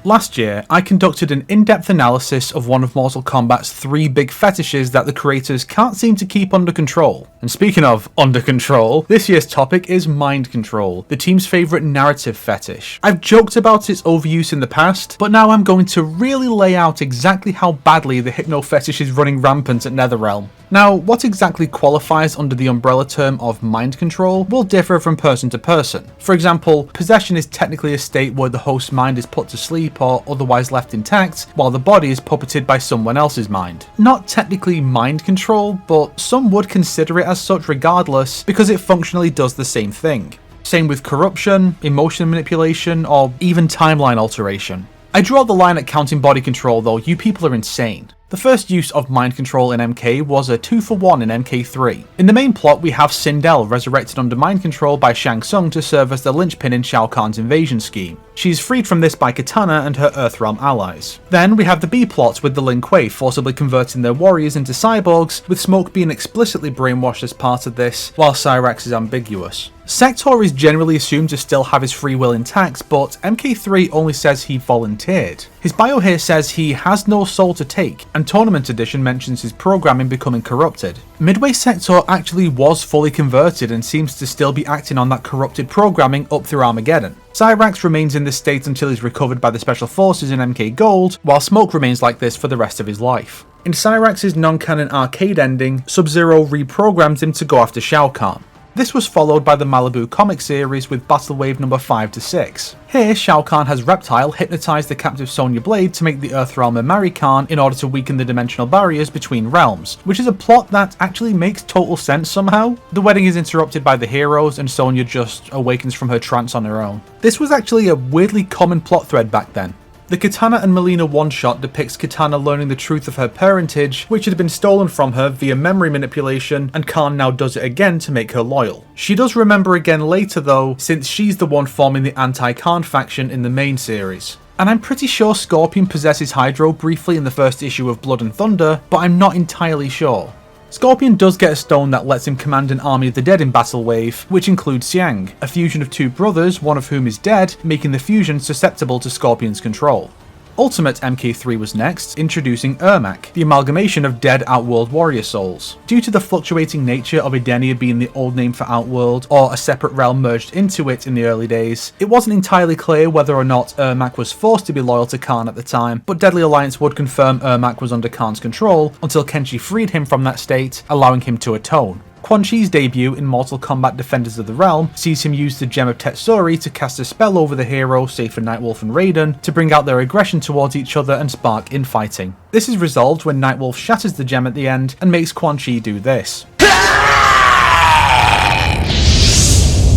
Last year, I conducted an in-depth analysis of one of Mortal Kombat's 3 big fetishes that the creators can't seem to keep under control. And speaking of under control, this year's topic is mind control, the team's favourite narrative fetish. I've joked about its overuse in the past, but now I'm going to really lay out exactly how badly the hypno fetish is running rampant at NetherRealm. Now, what exactly qualifies under the umbrella term of mind control will differ from person to person. For example, possession is technically a state where the host's mind is put to sleep or otherwise left intact, while the body is puppeted by someone else's mind. Not technically mind control, but some would consider it as such regardless, because it functionally does the same thing. Same with corruption, emotion manipulation, or even timeline alteration. I draw the line at counting body control though, you people are insane. The first use of mind control in MK was a 2-for-1 in MK3. In the main plot, we have Sindel resurrected under mind control by Shang Tsung to serve as the linchpin in Shao Kahn's invasion scheme. She's freed from this by Kitana and her Earthrealm allies. Then we have the B-plot with the Lin Kuei forcibly converting their warriors into cyborgs, with Smoke being explicitly brainwashed as part of this, while Cyrax is ambiguous. Sector is generally assumed to still have his free will intact, but MK3 only says he volunteered. His bio here says he has no soul to take, and Tournament Edition mentions his programming becoming corrupted. Midway Sector actually was fully converted and seems to still be acting on that corrupted programming up through Armageddon. Cyrax remains in this state until he's recovered by the Special Forces in MK Gold, while Smoke remains like this for the rest of his life. In Cyrax's non-canon arcade ending, Sub-Zero reprograms him to go after Shao Kahn. This was followed by the Malibu comic series with Battle Wave number 5 to 6. Here, Shao Kahn has Reptile hypnotise the captive Sonya Blade to make the Earthrealmer marry Kahn in order to weaken the dimensional barriers between realms, which is a plot that actually makes total sense somehow. The wedding is interrupted by the heroes and Sonya just awakens from her trance on her own. This was actually a weirdly common plot thread back then. The Kitana and Mileena one-shot depicts Kitana learning the truth of her parentage, which had been stolen from her via memory manipulation, and Kahn now does it again to make her loyal. She does remember again later though, since she's the one forming the anti-Kahn faction in the main series. And I'm pretty sure Scorpion possesses Hydro briefly in the first issue of Blood and Thunder, but I'm not entirely sure. Scorpion does get a stone that lets him command an army of the dead in Battle Wave, which includes Xiang, a fusion of 2 brothers, one of whom is dead, making the fusion susceptible to Scorpion's control. Ultimate MK3 was next, introducing Ermac, the amalgamation of dead Outworld warrior souls. Due to the fluctuating nature of Edenia being the old name for Outworld, or a separate realm merged into it in the early days, it wasn't entirely clear whether or not Ermac was forced to be loyal to Kahn at the time, but Deadly Alliance would confirm Ermac was under Kahn's control until Kenshi freed him from that state, allowing him to atone. Quan Chi's debut in Mortal Kombat Defenders of the Realm sees him use the Gem of Tetsuri to cast a spell over the hero, save for Nightwolf and Raiden, to bring out their aggression towards each other and spark infighting. This is resolved when Nightwolf shatters the gem at the end and makes Quan Chi do this.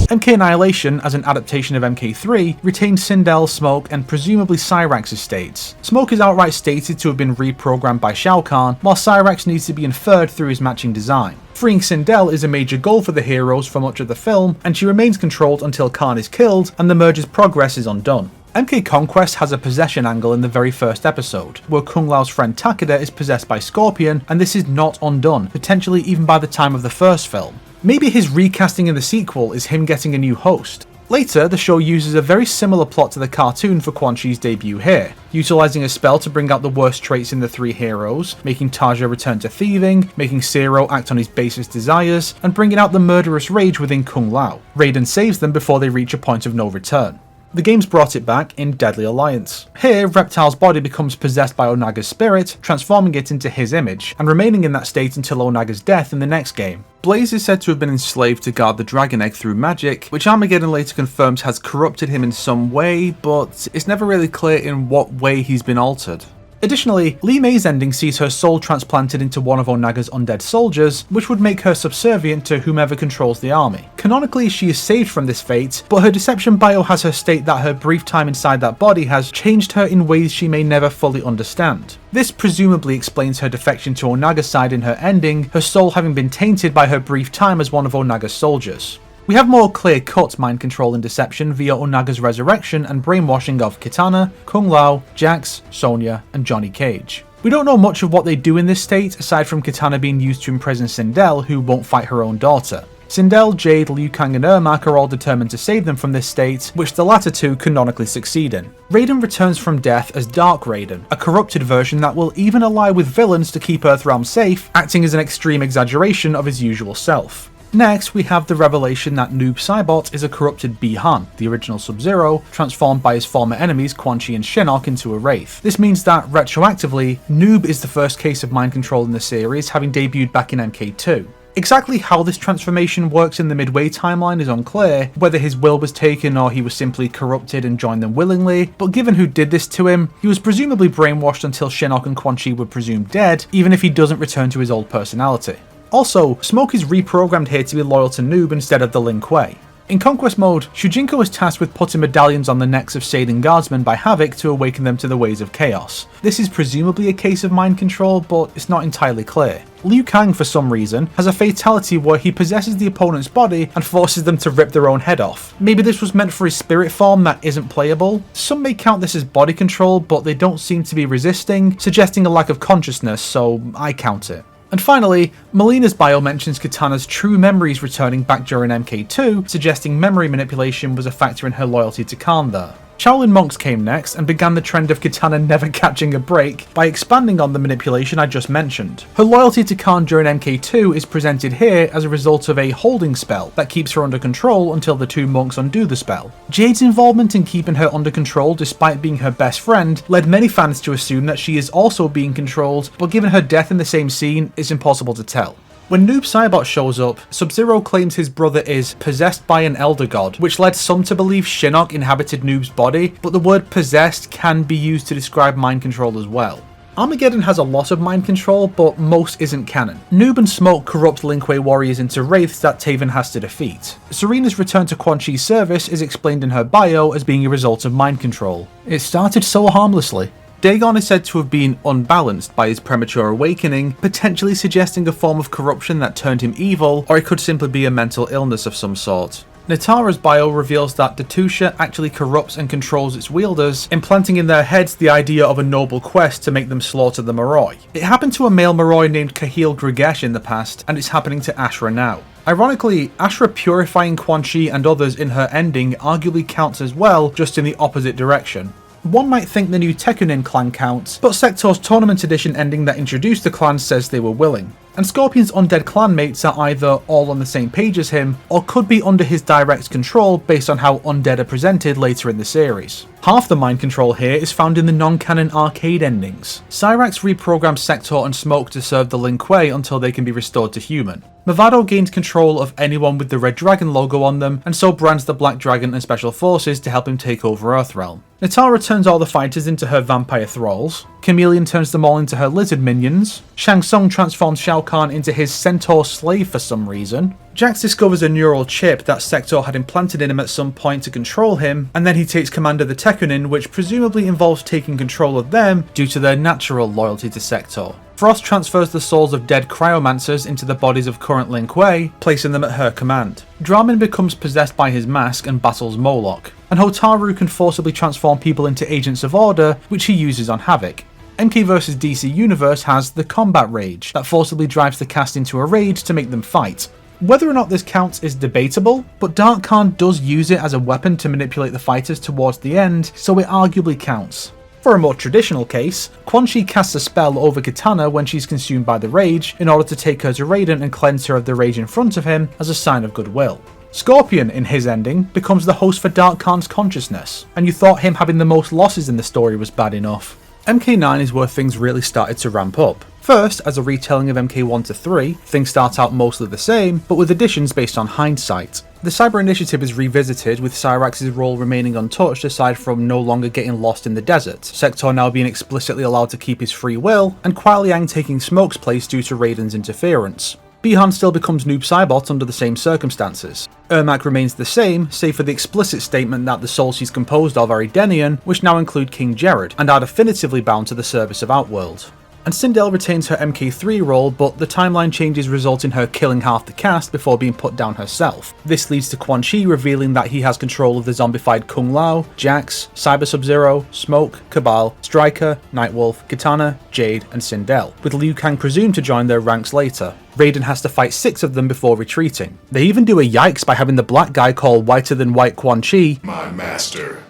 MK Annihilation, as an adaptation of MK3, retained Sindel, Smoke, and presumably Cyrax's states. Smoke is outright stated to have been reprogrammed by Shao Kahn, while Cyrax needs to be inferred through his matching design. Freeing Sindel is a major goal for the heroes for much of the film, and she remains controlled until Kahn is killed and the merge's progress is undone. MK Conquest has a possession angle in the very first episode, where Kung Lao's friend Takeda is possessed by Scorpion, and this is not undone, potentially even by the time of the first film. Maybe his recasting in the sequel is him getting a new host. Later, the show uses a very similar plot to the cartoon for Quan Chi's debut here, utilising a spell to bring out the worst traits in the 3 heroes, making Taja return to thieving, making Zero act on his basest desires, and bringing out the murderous rage within Kung Lao. Raiden saves them before they reach a point of no return. The games brought it back in Deadly Alliance. Here, Reptile's body becomes possessed by Onaga's spirit, transforming it into his image, and remaining in that state until Onaga's death in the next game. Blaze is said to have been enslaved to guard the Dragon Egg through magic, which Armageddon later confirms has corrupted him in some way, but it's never really clear in what way he's been altered. Additionally, Li Mei's ending sees her soul transplanted into one of Onaga's undead soldiers, which would make her subservient to whomever controls the army. Canonically, she is saved from this fate, but her deception bio has her state that her brief time inside that body has changed her in ways she may never fully understand. This presumably explains her defection to Onaga's side in her ending, her soul having been tainted by her brief time as one of Onaga's soldiers. We have more clear-cut mind control and deception via Onaga's resurrection and brainwashing of Kitana, Kung Lao, Jax, Sonya, and Johnny Cage. We don't know much of what they do in this state, aside from Kitana being used to imprison Sindel, who won't fight her own daughter. Sindel, Jade, Liu Kang and Ermac are all determined to save them from this state, which the latter two canonically succeed in. Raiden returns from death as Dark Raiden, a corrupted version that will even ally with villains to keep Earthrealm safe, acting as an extreme exaggeration of his usual self. Next, we have the revelation that Noob Saibot is a corrupted Bi-Han, the original Sub-Zero, transformed by his former enemies Quan Chi and Shinnok into a Wraith. This means that, retroactively, Noob is the first case of mind control in the series, having debuted back in MK2. Exactly how this transformation works in the Midway timeline is unclear, whether his will was taken or he was simply corrupted and joined them willingly, but given who did this to him, he was presumably brainwashed until Shinnok and Quan Chi were presumed dead, even if he doesn't return to his old personality. Also, Smoke is reprogrammed here to be loyal to Noob instead of the Lin Kuei. In Conquest mode, Shujinko is tasked with putting medallions on the necks of Sailing Guardsmen by Havik to awaken them to the ways of chaos. This is presumably a case of mind control, but it's not entirely clear. Liu Kang, for some reason, has a fatality where he possesses the opponent's body and forces them to rip their own head off. Maybe this was meant for his spirit form that isn't playable. Some may count this as body control, but they don't seem to be resisting, suggesting a lack of consciousness, so I count it. And finally, Melina's bio mentions Kitana's true memories returning back during MK2, suggesting memory manipulation was a factor in her loyalty to Khan there. Shaolin monks came next and began the trend of Kitana never catching a break by expanding on the manipulation I just mentioned. Her loyalty to Khan during MK2 is presented here as a result of a holding spell that keeps her under control until the two monks undo the spell. Jade's involvement in keeping her under control despite being her best friend led many fans to assume that she is also being controlled, but given her death in the same scene, it's impossible to tell. When Noob Saibot shows up, Sub-Zero claims his brother is possessed by an elder god, which led some to believe Shinnok inhabited Noob's body, but the word possessed can be used to describe mind control as well. Armageddon has a lot of mind control, but most isn't canon. Noob and Smoke corrupt Lin Kuei warriors into wraiths that Taven has to defeat. Serena's return to Quan Chi's service is explained in her bio as being a result of mind control. It started so harmlessly. Dagon is said to have been unbalanced by his premature awakening, potentially suggesting a form of corruption that turned him evil, or it could simply be a mental illness of some sort. Natara's bio reveals that Datusha actually corrupts and controls its wielders, implanting in their heads the idea of a noble quest to make them slaughter the Moroi. It happened to a male Moroi named Kahil Grigesh in the past, and it's happening to Ashra now. Ironically, Ashra purifying Quan Chi and others in her ending arguably counts as well, just in the opposite direction. One might think the new Tekkunin clan counts, but Sector's Tournament Edition ending that introduced the clan says they were willing. And Scorpion's undead clanmates are either all on the same page as him, or could be under his direct control based on how undead are presented later in the series. Half the mind control here is found in the non-canon arcade endings. Cyrax reprograms Sector and Smoke to serve the Lin Kuei until they can be restored to human. Mavado gains control of anyone with the Red Dragon logo on them, and so brands the Black Dragon and Special Forces to help him take over Earthrealm. Natara turns all the fighters into her vampire thralls. Chameleon turns them all into her lizard minions. Shang Tsung transforms Shao Kahn into his centaur slave for some reason. Jax discovers a neural chip that Sector had implanted in him at some point to control him, and then he takes command of the Tekkunin, which presumably involves taking control of them due to their natural loyalty to Sector. Frost transfers the souls of dead cryomancers into the bodies of current Lin Kuei, placing them at her command. Dramin becomes possessed by his mask and battles Moloch, and Hotaru can forcibly transform people into agents of order, which he uses on Havik. MK vs DC Universe has the Combat Rage, that forcibly drives the cast into a rage to make them fight. Whether or not this counts is debatable, but Dark Khan does use it as a weapon to manipulate the fighters towards the end, so it arguably counts. For a more traditional case, Quan Chi casts a spell over Kitana when she's consumed by the rage in order to take her to Raiden and cleanse her of the rage in front of him as a sign of goodwill. Scorpion, in his ending, becomes the host for Dark Khan's consciousness, and you thought him having the most losses in the story was bad enough. MK9 is where things really started to ramp up. First, as a retelling of MK1 to 3, things start out mostly the same, but with additions based on hindsight. The Cyber Initiative is revisited, with Cyrax's role remaining untouched aside from no longer getting lost in the desert, Sector now being explicitly allowed to keep his free will, and Kuai Liang taking Smoke's place due to Raiden's interference. Bi-Han still becomes Noob Saibot under the same circumstances. Ermac remains the same, save for the explicit statement that the souls he's composed of are Edenian, which now include King Jerrod, and are definitively bound to the service of Outworld. And Sindel retains her MK3 role, but the timeline changes result in her killing half the cast before being put down herself. This leads to Quan Chi revealing that he has control of the zombified Kung Lao, Jax, Cyber Sub-Zero, Smoke, Cabal, Striker, Nightwolf, Kitana, Jade, and Sindel, with Liu Kang presumed to join their ranks later. Raiden has to fight 6 of them before retreating. They even do a yikes by having the black guy call whiter than white Quan Chi my master.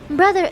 Brother.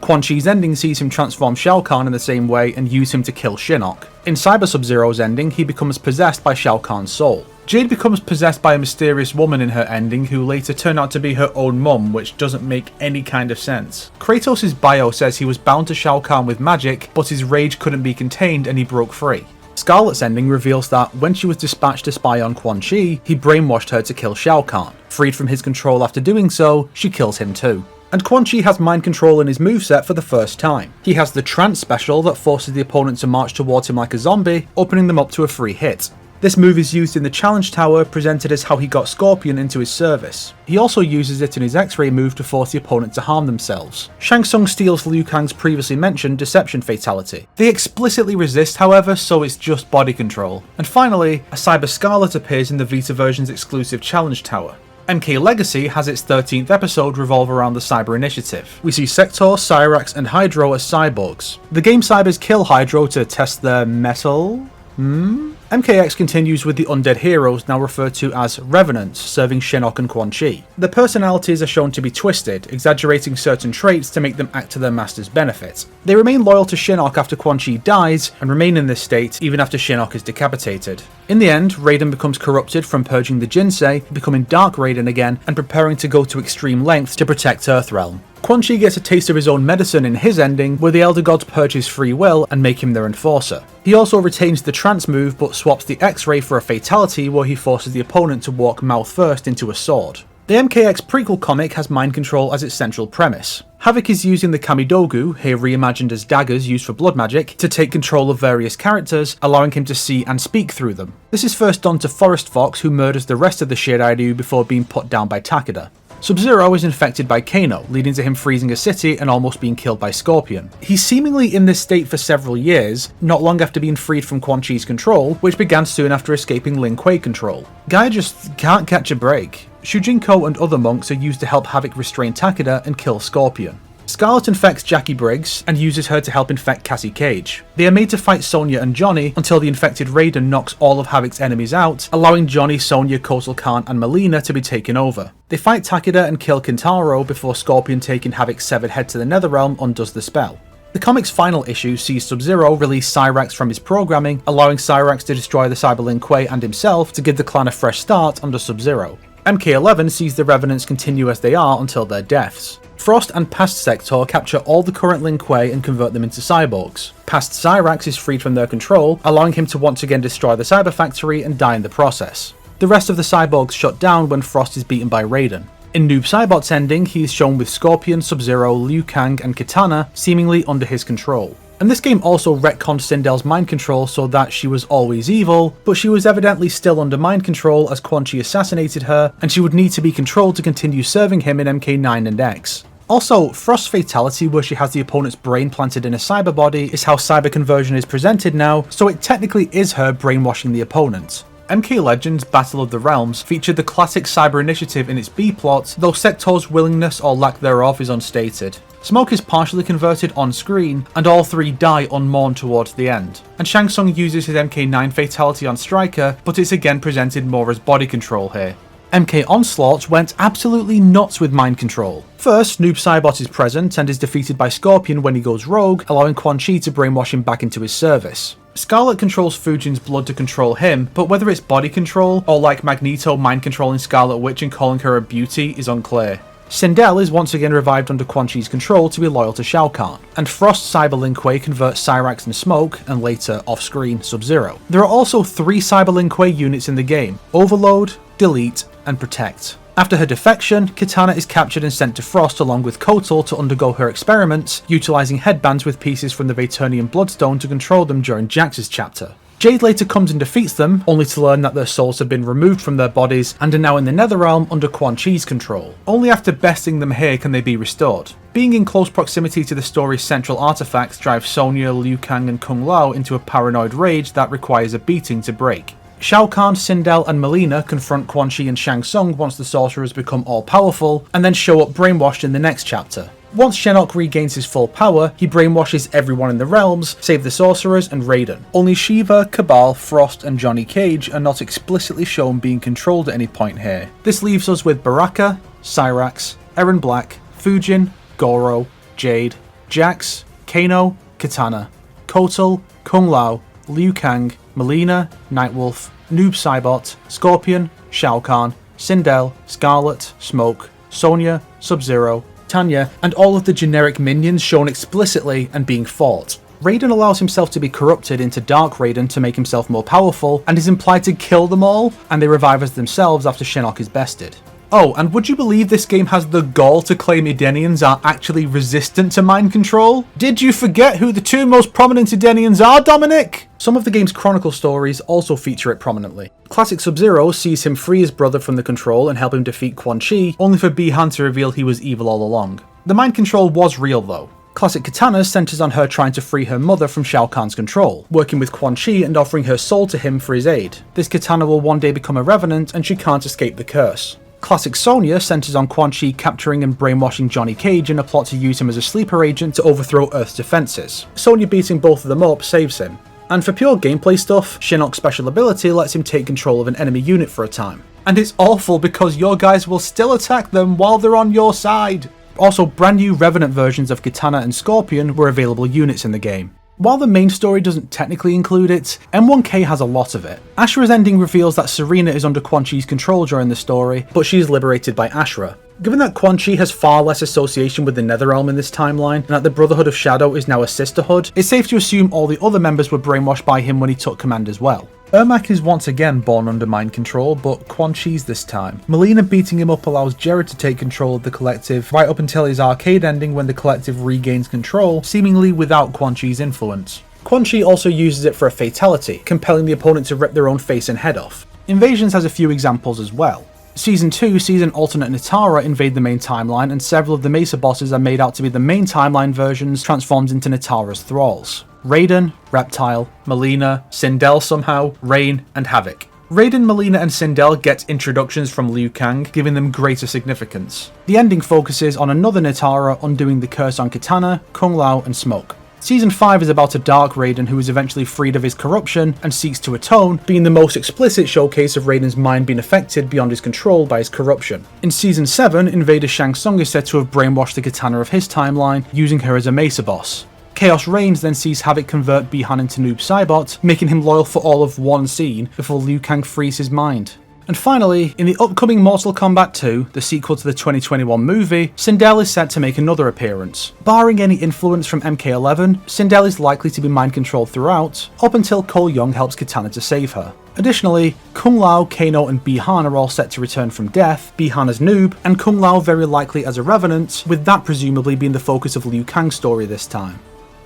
Quan Chi's ending sees him transform Shao Kahn in the same way and use him to kill Shinnok. In Cyber Sub-Zero's ending, he becomes possessed by Shao Kahn's soul. Jade becomes possessed by a mysterious woman in her ending who later turned out to be her own mum, which doesn't make any kind of sense. Kratos' bio says he was bound to Shao Kahn with magic, but his rage couldn't be contained and he broke free. Scarlet's ending reveals that when she was dispatched to spy on Quan Chi, he brainwashed her to kill Shao Kahn. Freed from his control after doing so, she kills him too. And Quan Chi has mind control in his moveset for the first time. He has the trance special that forces the opponent to march towards him like a zombie, opening them up to a free hit. This move is used in the Challenge Tower, presented as how he got Scorpion into his service. He also uses it in his X-Ray move to force the opponent to harm themselves. Shang Tsung steals Liu Kang's previously mentioned Deception Fatality. They explicitly resist, however, so it's just body control. And finally, a Cyber Scarlet appears in the Vita version's exclusive Challenge Tower. MK Legacy has its 13th episode revolve around the Cyber Initiative. We see Sector, Cyrax and Hydro as cyborgs. The game cybers kill Hydro to test their metal? MKX continues with the undead heroes, now referred to as revenants, serving Shinnok and Quan Chi. Their personalities are shown to be twisted, exaggerating certain traits to make them act to their master's benefit. They remain loyal to Shinnok after Quan Chi dies, and remain in this state even after Shinnok is decapitated. In the end, Raiden becomes corrupted from purging the Jinsei, becoming Dark Raiden again, and preparing to go to extreme lengths to protect Earthrealm. Quan Chi gets a taste of his own medicine in his ending, where the Elder Gods purge his free will and make him their enforcer. He also retains the trance move, but swaps the X-Ray for a fatality where he forces the opponent to walk mouth first into a sword. The MKX prequel comic has mind control as its central premise. Havik is using the Kamidogu, here reimagined as daggers used for blood magic, to take control of various characters, allowing him to see and speak through them. This is first done to Forest Fox, who murders the rest of the Shiraidu before being put down by Takeda. Sub-Zero is infected by Kano, leading to him freezing a city and almost being killed by Scorpion. He's seemingly in this state for several years, not long after being freed from Quan Chi's control, which began soon after escaping Lin Kuei control. Guy just can't catch a break. Shujinko and other monks are used to help Havik restrain Takeda and kill Scorpion. Scarlet infects Jackie Briggs and uses her to help infect Cassie Cage. They are made to fight Sonya and Johnny until the infected Raiden knocks all of Havik's enemies out, allowing Johnny, Sonya, Kotal Khan and Melina to be taken over. They fight Takeda and kill Kintaro before Scorpion taking Havik's severed head to the Netherrealm undoes the spell. The comic's final issue sees Sub-Zero release Cyrax from his programming, allowing Cyrax to destroy the Cyber Lin Kuei and himself to give the clan a fresh start under Sub-Zero. MK11 sees the Revenants continue as they are until their deaths. Frost and Past Sector capture all the current Lin Kuei and convert them into cyborgs. Past Cyrax is freed from their control, allowing him to once again destroy the Cyber Factory and die in the process. The rest of the cyborgs shut down when Frost is beaten by Raiden. In Noob Saibot's ending, he is shown with Scorpion, Sub-Zero, Liu Kang and Kitana seemingly under his control. And this game also retconned Sindel's mind control so that she was always evil, but she was evidently still under mind control as Quan Chi assassinated her, and she would need to be controlled to continue serving him in MK9 and X. Also, Frost's fatality, where she has the opponent's brain planted in a cyber body, is how cyber conversion is presented now, so it technically is her brainwashing the opponent. MK Legends Battle of the Realms featured the classic cyber initiative in its B-plot, though Sector's willingness or lack thereof is unstated. Smoke is partially converted on screen, and all three die unmourned towards the end. And Shang Tsung uses his MK9 fatality on Striker, but it's again presented more as body control here. MK Onslaught went absolutely nuts with mind control. First, Noob Saibot is present and is defeated by Scorpion when he goes rogue, allowing Quan Chi to brainwash him back into his service. Scarlet controls Fujin's blood to control him, but whether it's body control or like Magneto mind controlling Scarlet Witch and calling her a beauty is unclear. Sindel is once again revived under Quan Chi's control to be loyal to Shao Kahn, and Frost's Cyber Lin Kuei converts Cyrax and Smoke, and later, off-screen, Sub-Zero. There are also 3 Cyber Lin Kuei units in the game: Overload, Delete, and Protect. After her defection, Kitana is captured and sent to Frost along with Kotal to undergo her experiments, utilising headbands with pieces from the Vaternian Bloodstone to control them during Jax's chapter. Jade later comes and defeats them, only to learn that their souls have been removed from their bodies and are now in the Netherrealm under Quan Chi's control. Only after besting them here can they be restored. Being in close proximity to the story's central artifacts drives Sonya, Liu Kang and Kung Lao into a paranoid rage that requires a beating to break. Shao Kahn, Sindel and Melina confront Quan Chi and Shang Tsung once the sorcerers become all-powerful, and then show up brainwashed in the next chapter. Once Shinnok regains his full power, he brainwashes everyone in the realms, save the sorcerers and Raiden. Only Shiva, Cabal, Frost and Johnny Cage are not explicitly shown being controlled at any point here. This leaves us with Baraka, Cyrax, Erron Black, Fujin, Goro, Jade, Jax, Kano, Kitana, Kotal, Kung Lao, Liu Kang, Mileena, Nightwolf, Noob Saibot, Scorpion, Shao Kahn, Sindel, Scarlet, Smoke, Sonya, Sub-Zero, Tanya, and all of the generic minions shown explicitly and being fought. Raiden allows himself to be corrupted into Dark Raiden to make himself more powerful, and is implied to kill them all, and they revive as themselves after Shinnok is bested. Oh, and would you believe this game has the gall to claim Edenians are actually resistant to mind control? Did you forget who the two most prominent Edenians are, Dominic? Some of the game's Chronicle stories also feature it prominently. Classic Sub-Zero sees him free his brother from the control and help him defeat Quan Chi, only for Bi-Han to reveal he was evil all along. The mind control was real though. Classic Katana centers on her trying to free her mother from Shao Kahn's control, working with Quan Chi and offering her soul to him for his aid. This Katana will one day become a revenant and she can't escape the curse. Classic Sonya centers on Quan Chi capturing and brainwashing Johnny Cage in a plot to use him as a sleeper agent to overthrow Earth's defenses. Sonya beating both of them up saves him. And for pure gameplay stuff, Shinnok's special ability lets him take control of an enemy unit for a time. And it's awful because your guys will still attack them while they're on your side. Also, brand new Revenant versions of Kitana and Scorpion were available units in the game. While the main story doesn't technically include it, M1K has a lot of it. Ashura's ending reveals that Serena is under Quan Chi's control during the story, but she is liberated by Ashura. Given that Quan Chi has far less association with the Netherrealm in this timeline, and that the Brotherhood of Shadow is now a sisterhood, it's safe to assume all the other members were brainwashed by him when he took command as well. Ermac is once again born under mind control, but Quan Chi's this time. Mileena beating him up allows Jared to take control of the collective, right up until his arcade ending when the collective regains control, seemingly without Quan Chi's influence. Quan Chi also uses it for a fatality, compelling the opponent to rip their own face and head off. Invasions has a few examples as well. Season 2 sees an alternate Natara invade the main timeline, and several of the Mesa bosses are made out to be the main timeline versions transformed into Natara's thralls. Raiden, Reptile, Mileena, Sindel somehow, Rain, and Havoc. Raiden, Mileena, and Sindel get introductions from Liu Kang, giving them greater significance. The ending focuses on another Natara undoing the curse on Kitana, Kung Lao, and Smoke. Season 5 is about a Dark Raiden who is eventually freed of his corruption and seeks to atone, being the most explicit showcase of Raiden's mind being affected beyond his control by his corruption. In Season 7, Invader Shang Tsung is said to have brainwashed the Kitana of his timeline, using her as a Mesa boss. Chaos Reigns then sees Havoc convert Bi-Han into Noob Saibot, making him loyal for all of one scene before Liu Kang frees his mind. And finally, in the upcoming Mortal Kombat 2, the sequel to the 2021 movie, Sindel is set to make another appearance. Barring any influence from MK11, Sindel is likely to be mind-controlled throughout, up until Cole Young helps Kitana to save her. Additionally, Kung Lao, Kano and Bi-Han are all set to return from death, Bi-Han as Noob, and Kung Lao very likely as a Revenant, with that presumably being the focus of Liu Kang's story this time.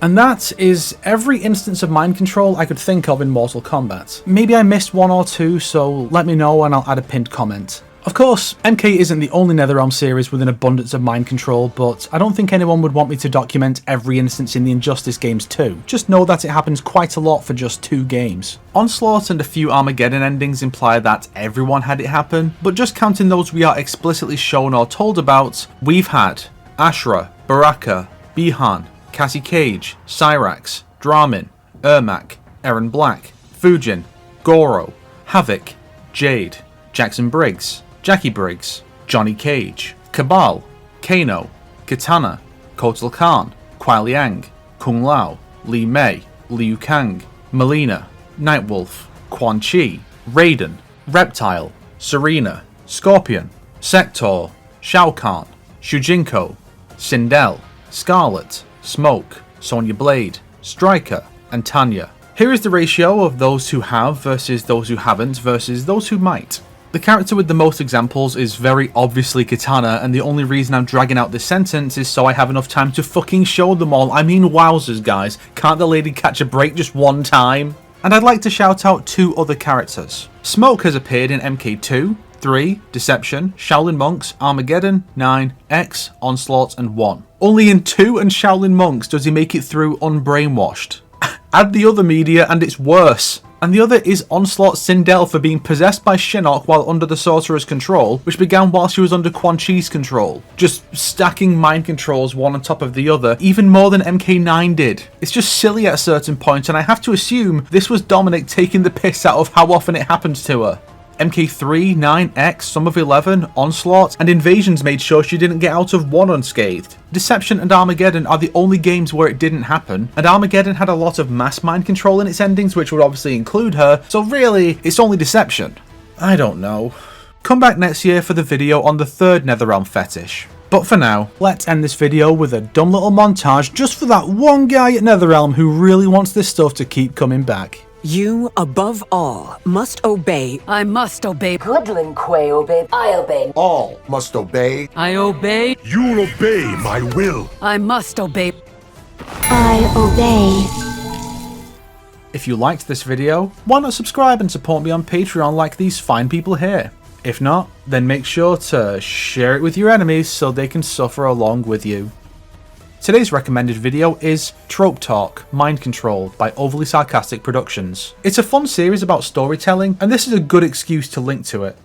And that is every instance of mind control I could think of in Mortal Kombat. Maybe I missed one or two, so let me know and I'll add a pinned comment. Of course, MK isn't the only NetherRealm series with an abundance of mind control, but I don't think anyone would want me to document every instance in the Injustice games too. Just know that it happens quite a lot for just 2 games. Onslaught and a few Armageddon endings imply that everyone had it happen, but just counting those we are explicitly shown or told about, we've had Ashura, Baraka, Bi-Han, Cassie Cage, Cyrax, Dramin, Ermac, Erron Black, Fujin, Goro, Havoc, Jade, Jackson Briggs, Jackie Briggs, Johnny Cage, Cabal, Kano, Kitana, Kotal Kahn, Kuai Liang, Kung Lao, Li Mei, Liu Kang, Mileena, Nightwolf, Quan Chi, Raiden, Reptile, Serena, Scorpion, Sector, Shao Kahn, Shujinko, Sindel, Scarlet, Smoke, Sonya Blade, Striker, and Tanya. Here is the ratio of those who have versus those who haven't versus those who might. The character with the most examples is very obviously Kitana, and the only reason I'm dragging out this sentence is so I have enough time to fucking show them all. I mean, wowzers guys, can't the lady catch a break just one time? And I'd like to shout out 2 other characters. Smoke has appeared in MK2, 3, Deception, Shaolin Monks, Armageddon, 9, X, Onslaught, and 1. Only in 2 and Shaolin Monks does he make it through unbrainwashed. Add the other media and it's worse. and the other is Onslaught Sindel for being possessed by Shinnok while under the Sorcerer's control, which began while she was under Quan Chi's control. Just stacking mind controls one on top of the other, even more than MK9 did. It's just silly at a certain point, and I have to assume this was Dominic taking the piss out of how often it happens to her. MK3, 9, X, some of 11, Onslaught, and Invasions made sure she didn't get out of one unscathed. Deception and Armageddon are the only games where it didn't happen, and Armageddon had a lot of mass mind control in its endings, which would obviously include her, so really, it's only Deception. I don't know. Come back next year for the video on the third Netherrealm fetish. But for now, let's end this video with a dumb little montage just for that one guy at Netherrealm who really wants this stuff to keep coming back. You, above all, must obey. I must obey. Goodlin Quay obey. I obey. All must obey. I obey. You'll obey my will. I must obey. I obey. If you liked this video, why not subscribe and support me on Patreon like these fine people here? If not, then make sure to share it with your enemies so they can suffer along with you. Today's recommended video is Trope Talk, Mind Control by Overly Sarcastic Productions. It's a fun series about storytelling, and this is a good excuse to link to it.